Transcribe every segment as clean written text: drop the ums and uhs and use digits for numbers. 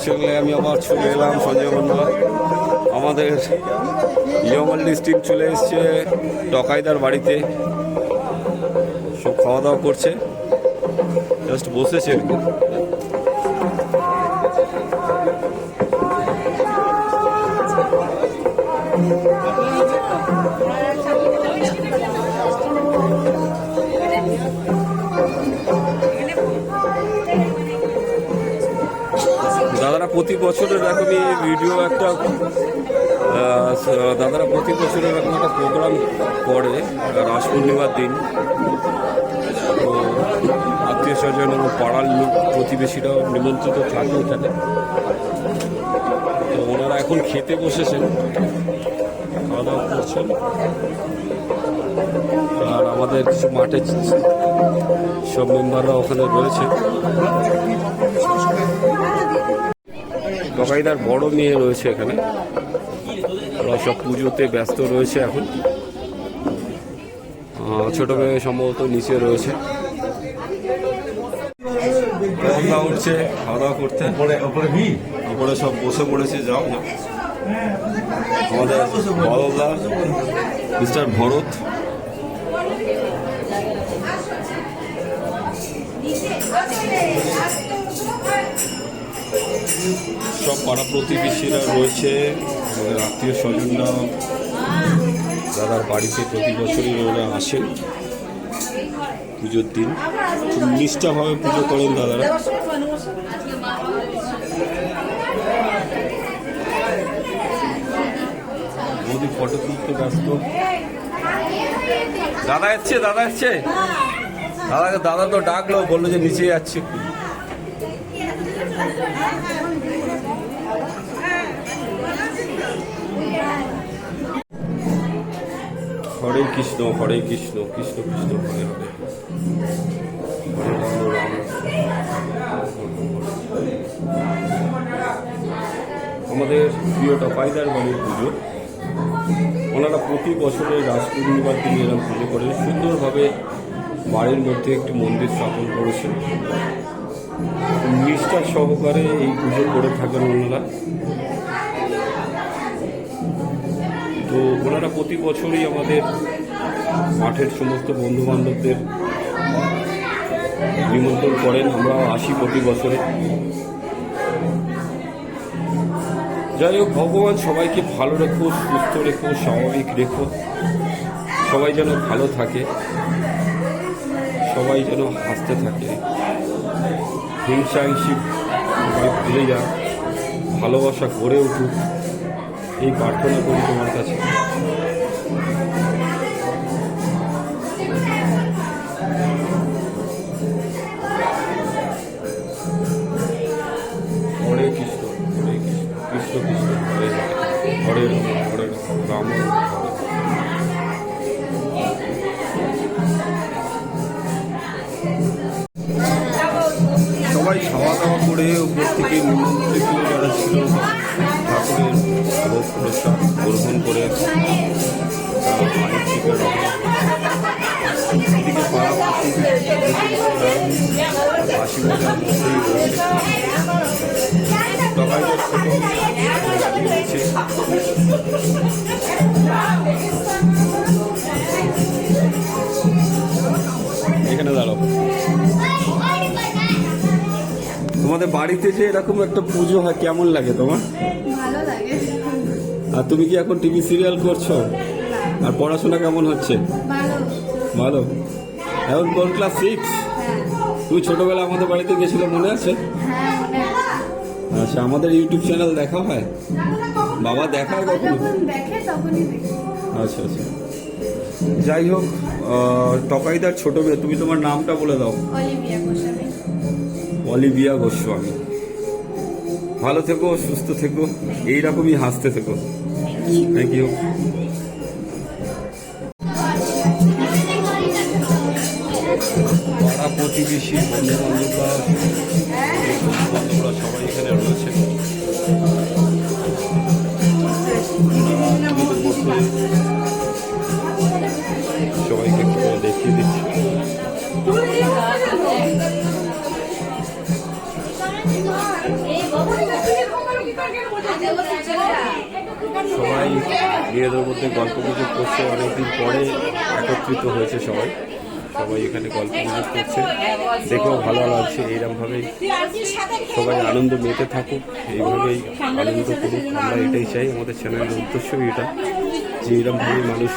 চ্যানেলে আমি আবার চলে এলাম সঞ্জয় মন্ডল। আমাদের ইয়মল ডিস্ট্রিক্ট চলে এসছে টকাইদার বাড়িতে, সব খাওয়া দাওয়া করছে, জাস্ট বসেছে। দাদারা প্রতি বছরের এরকমই ভিডিও একটা দাদারা প্রতি বছর এরকম একটা প্রোগ্রাম করে রাস পূর্ণিমার দিন। তো আত্মীয় স্বজন এবং পাড়ার লোক প্রতিবেশীরাও নিমন্ত্রিত থাকে এখানে। তো ওনারা এখন খেতে বসেছেন, খাওয়া দাওয়া করছেন। আর আমাদের কিছু মাঠে সব মেম্বাররা ওখানে রয়েছে। টকাইদার বড় মেয়ে রয়েছে এখানে, ওরা সব পুজোতে ব্যস্ত রয়েছে এখন। ছোট মেয়ে সম্ভবত নিচে রয়েছে, উঠছে খাওয়া দাওয়া করতে। উপরে সব বসে পড়েছে। যাও না আমাদের বড়দা মিস্টার ভরত, সব পাড়া প্রতিবেশীরা রয়েছে, আমাদের আত্মীয় স্বজনরা দাদার বাড়িতে প্রতি বছরই ওরা আসেন পুজোর দিন। খুব নিষ্ঠাভাবে পুজো করেন দাদারা। মোদি ফটো তুলতে ব্যস্ত। দাদা এসছে, দাদা এসছে। দাদা তো ডাকলো, বললো যে নিচে যাচ্ছে। হরে কৃষ্ণ হরে কৃষ্ণ কৃষ্ণ কৃষ্ণ হরে হরে, হরে রাম রাম। আমাদের প্রিয় টকাইদার বাড়ির পুজো, ওনারা প্রতি বছরে রাস পূর্ণিমার দিন এরকম পুজো করে সুন্দরভাবে বাড়ির মধ্যে একটি মন্দির স্থাপন করেছেন। নিষ্ঠা সহকারে এই পুজো করে থাকেন ওনারা। তো ওনারা প্রতি বছরই আমাদের মাঠের সমস্ত বন্ধু বান্ধবদের নিমন্ত্রণ করেন, আমরা আসি প্রতি বছরে। যাই হোক, ভগবান সবাইকে ভালো রেখো, সুস্থ রেখো, স্বাভাবিক রেখো, সবাই যেন ভালো থাকে, সবাই যেন হাসতে থাকে, হিংসা হিংসি ভুলে যাক, ভালোবাসা গড়ে উঠুক, এই প্রার্থনা করি তোমার কাছে। হরে কৃষ্ণ হরে কৃষ্ণ কৃষ্ণ কৃষ্ণ হরে হরে হরে রাম হরে। সবাই খাওয়া দাওয়া করে উপর থেকে নিমন্ত্রিত যারা ছিল ঠাকুরের ভোগ প্রসাদ গ্রহণ করে বাড়ির থেকে এদিকে পাড়া বাসি বাজার মধ্যেই রয়েছে। টকাইদার ছোট রয়েছে। এখানে দাঁড়াও। তোমাদের বাড়িতে যে এরকম একটা পুজো হয় কেমন লাগে তোমার? ভালো লাগে। আর তুমি কি এখন টিভি সিরিয়াল করছো? আর পড়াশোনা কেমন হচ্ছে? ভালো। এখন কোন ক্লাস 6? তুমি ছোটবেলা আমাদের বাড়িতে গেছিলে, মনে আছে? আচ্ছা, আমাদের ইউটিউব চ্যানেল দেখা হয়? বাবা দেখায় কখনো? আচ্ছা আচ্ছা, যাই হোক, টকাইদার ছোট মেয়ে, তুমি তোমার নামটা বলে দাও। অলিভিয়া গোস্বামী। ভালো থেকো, সুস্থ থেকো, এইরকমই হাসতে থেকো। Thank you. পাড়া প্রতিবেশী বন্ধু বান্ধবরা সবাই এখানে রয়েছে। সবাইকে একটু দেখিয়ে দিচ্ছি। সবাই নিজেদের মধ্যে গল্প গুজব করছে, অনেকদিন পরে একত্রিত হয়েছে সবাই। সবাই এখানে গল্প গুজব করছে, দেখেও ভালো লাগছে। এইরকমভাবেই সবাই আনন্দ মেতে থাকুক, এইভাবেই আনন্দ করুক, আমরা এটাই চাই। আমাদের চ্যানেলের উদ্দেশ্যই এটা, যে এরকমভাবেই মানুষ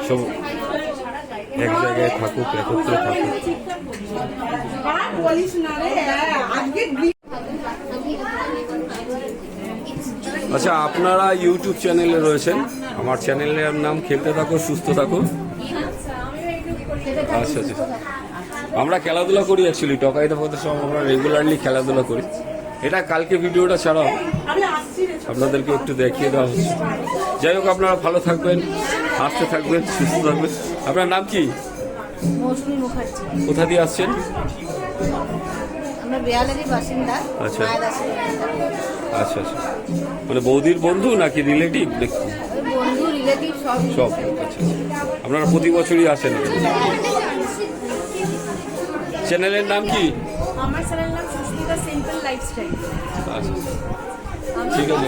সব এক জায়গায় থাকুক, একত্রে থাকুক। আচ্ছা, আপনারা ইউটিউব চ্যানেলে রয়েছেন, আমার চ্যানেলের নাম খেলতে থাকো সুস্থ থাকো। আচ্ছা আচ্ছা, আমরা খেলাধুলা করি অ্যাকচুয়ালি, টকাইদা পথের সব আমরা রেগুলারলি খেলাধুলা করি। এটা কালকে ভিডিওটা ছাড়াও আপনাদেরকে একটু দেখিয়ে দেওয়া হচ্ছে। যাই হোক, আপনারা ভালো থাকবেন, হাসতে থাকবেন, সুস্থ থাকবেন। আপনার নাম কি? মৌসুমী মুখার্জি। কোথা দিয়ে আসছেন? আমরা বেয়ালেরই বাসিন্দা। আচ্ছা আচ্ছা, আচ্ছা, মানে বৌদির বন্ধু নাকি রিলেটিভ? বন্ধু রিলেটিভ সব। সব। আচ্ছা, আপনারা প্রতি বছরই আসেন? চ্যানেলের নাম কি? আমার চ্যানেলের নাম সুস্মিতা সিম্পল লাইফস্টাইল। আচ্ছা, ঠিক আছে।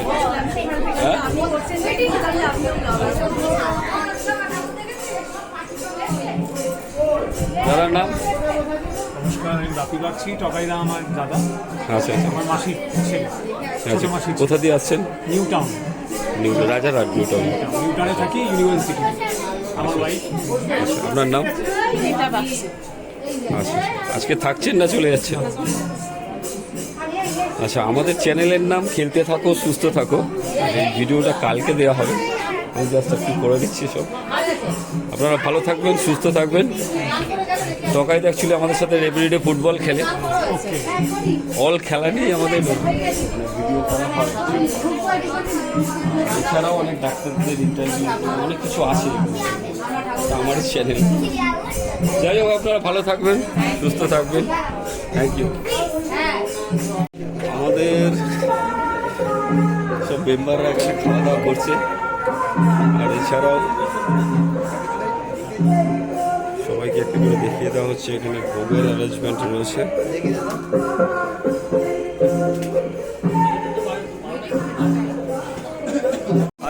হ্যাঁ, আপনি করছেন তাহলে আপনিও দাদার নাম? নমস্কার, আমি বাপি বাগচি। টকাইদা আমার দাদা। আচ্ছা আচ্ছা, আমার মাসির ছেলে, ছোট মাসির ছেলে। কোথা দিয়ে আসছেন? New town. Rajarhat, new town. New টাউনে থাকি, ইউনিভার্সিটি। আমার ওয়াইফ। আচ্ছা, আপনার নাম? আচ্ছা, আজকে থাকছেন না চলে যাচ্ছেন? আচ্ছা, আমাদের চ্যানেলের নাম খেলতে থাকো সুস্থ থাকো। এই ভিডিওটা কালকে দেওয়া হবে, আমি জাস্ট একটু করে দিচ্ছি সব। আপনারা ভালো থাকবেন, সুস্থ থাকবেন। টকাইদা অ্যাকচুয়ালি আমাদের সাথে এভরিডে ফুটবল খেলে, অল খেলা নিয়ে আমাদের ভিডিও করা হয়। এছাড়াও অনেক ডাক্তারদের ইন্টারভিউ, অনেক কিছু আছে আমার চ্যানেল। যাই হোক, আপনারা ভালো থাকবেন, সুস্থ থাকবেন। Thank you. আমাদের সব মেম্বাররা এখানে খাওয়া দাওয়া করছে, আর এছাড়াও সবাইকে একটু করে দেখিয়ে দেওয়া হচ্ছে। এখানে ভোগের অ্যারেঞ্জমেন্ট রয়েছে।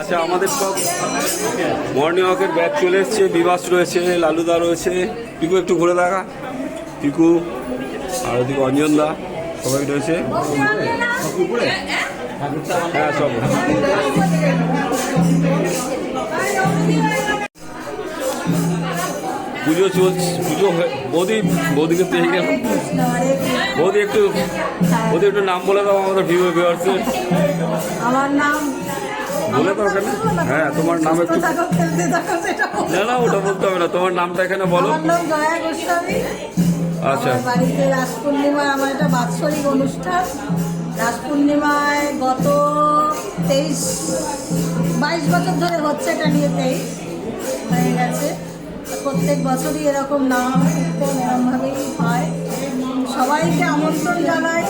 আচ্ছা, আমাদের সব মর্নিং ওয়াকের ব্যাচ চলে এসছে। বিবাস রয়েছে, লালুদা রয়েছে, পিকু একটু ঘুরে দেখা, পিকু আর ওদিকে অঞ্জনদা সবাই রয়েছে। হ্যাঁ, সব পুজো চলছে, পুজো বৌদিকে পেয়ে গেল। বৌদি একটু নাম বলে দাও আমাদের ভিউয়ার্সের। আমার নাম বলে দাও এখানে। হ্যাঁ, তোমার নাম একটু। না, ওটা বলতে হবে না, তোমার নামটা এখানে বলো। আমার নাম জয়া গোস্বামী। আচ্ছা, আমার বাড়িতে রাস পূর্ণিমায় আমার একটা বাৎসরিক অনুষ্ঠান। রাস পূর্ণিমায় গত 22 বছর ধরে হচ্ছে, এটা নিয়ে 23 হয়ে গেছে। প্রত্যেক বছরই এরকম নাম কীর্তন এরকমভাবেই হয়। সবাইকে আমন্ত্রণ জানাই,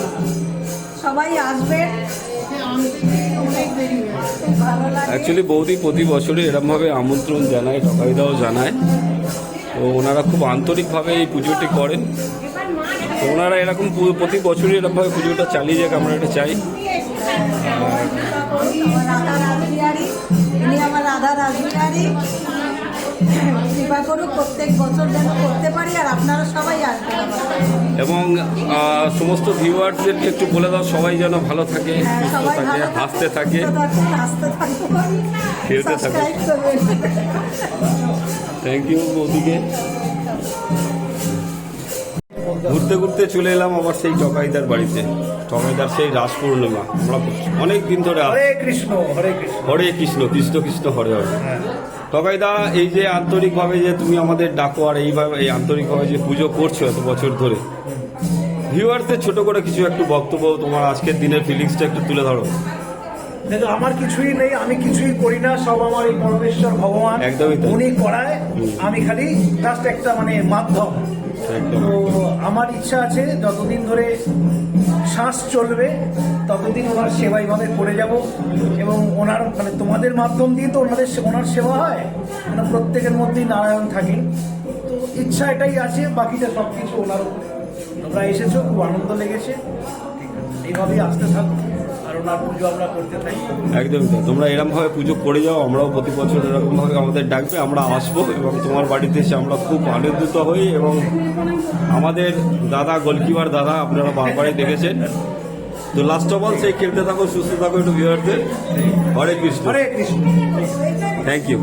সবাই আসবেন। ভালো লাগে। অ্যাকচুয়ালি বৌদি প্রতি বছরই এরকমভাবে আমন্ত্রণ জানায়, টকাইদাও জানায়। তো ওনারা খুব আন্তরিকভাবে এই পুজোটি করেন। তো ওনারা এরকম প্রতি বছরই এরকমভাবে পুজোটা চালিয়ে যাক, আমরা এটা চাই। আমার রাধা রাজবিহারী কৃপা করুক, প্রত্যেক বছর যেন করতে পারি, আর আপনারা সবাই আসবেন। এবং সমস্ত ভিউয়ার্সদেরকে একটু বলে দাও, সবাই যেন ভালো থাকে, সুস্থ থাকে, হাসতে থাকে, খেলতে থাকে। থ্যাংক ইউ বৌদিকে। ঘুরতে ঘুরতে চলে এলাম আবার সেই টকাইদার বাড়িতে। টকাইদার সেই রাস পূর্ণিমা, আমরা অনেক দিন ধরে। হরে কৃষ্ণ, হরে কৃষ্ণ, হরে কৃষ্ণ, কৃষ্ণ কৃষ্ণ হরে হরে। টকাইদা, এই যে আন্তরিকভাবে যে তুমি আমাদের ডাকো, আর এইভাবে এই আন্তরিকভাবে যে পুজো করছো এত বছর ধরে, ভিউয়ারদের ছোট করে কিছু একটু বক্তব্য, তোমার আজকের দিনের ফিলিংসটা একটু তুলে ধরো। দেখো, আমার কিছুই নেই, আমি কিছুই করি না, সব আমার এই পরমেশ্বর ভগবান একদমই তাই। উনি করায়, আমি খালি জাস্ট একটা মাধ্যম। একদম। তো আমার ইচ্ছা আছে যতদিন ধরে শ্বাস চলবে ততদিন ওনার সেবা এইভাবে করে যাব, এবং ওনার তোমাদের মাধ্যম দিয়ে তো ওনার সেবা হয়, প্রত্যেকের মধ্যেই নারায়ণ থাকে। তো ইচ্ছা এটাই আছে, বাকিটা সব কিছু ওনার উপরে। তোমরা এসেছো, খুব আনন্দ লেগেছে। এইভাবেই আসতে থাকো আর ওনার পুজো আমরা করতে থাকি। একদমই তাই। তোমরা এরকমভাবে পুজো করে যাও, আমরাও প্রতি বছর এরকমভাবে আমাদের ডাকবে, আমরা আসবো এবং তোমার বাড়িতে এসে আমরা খুব আনন্দিত হই। এবং আমাদের দাদা গোলকিপার দাদা আপনারা বারবারই দেখেছেন। তো লাস্ট অফ অল সেই খেলতে থাকো, সুস্থ থাকো, একটু ভিউয়ারদের হরে কৃষ্ণ। হরে কৃষ্ণ। Thank you.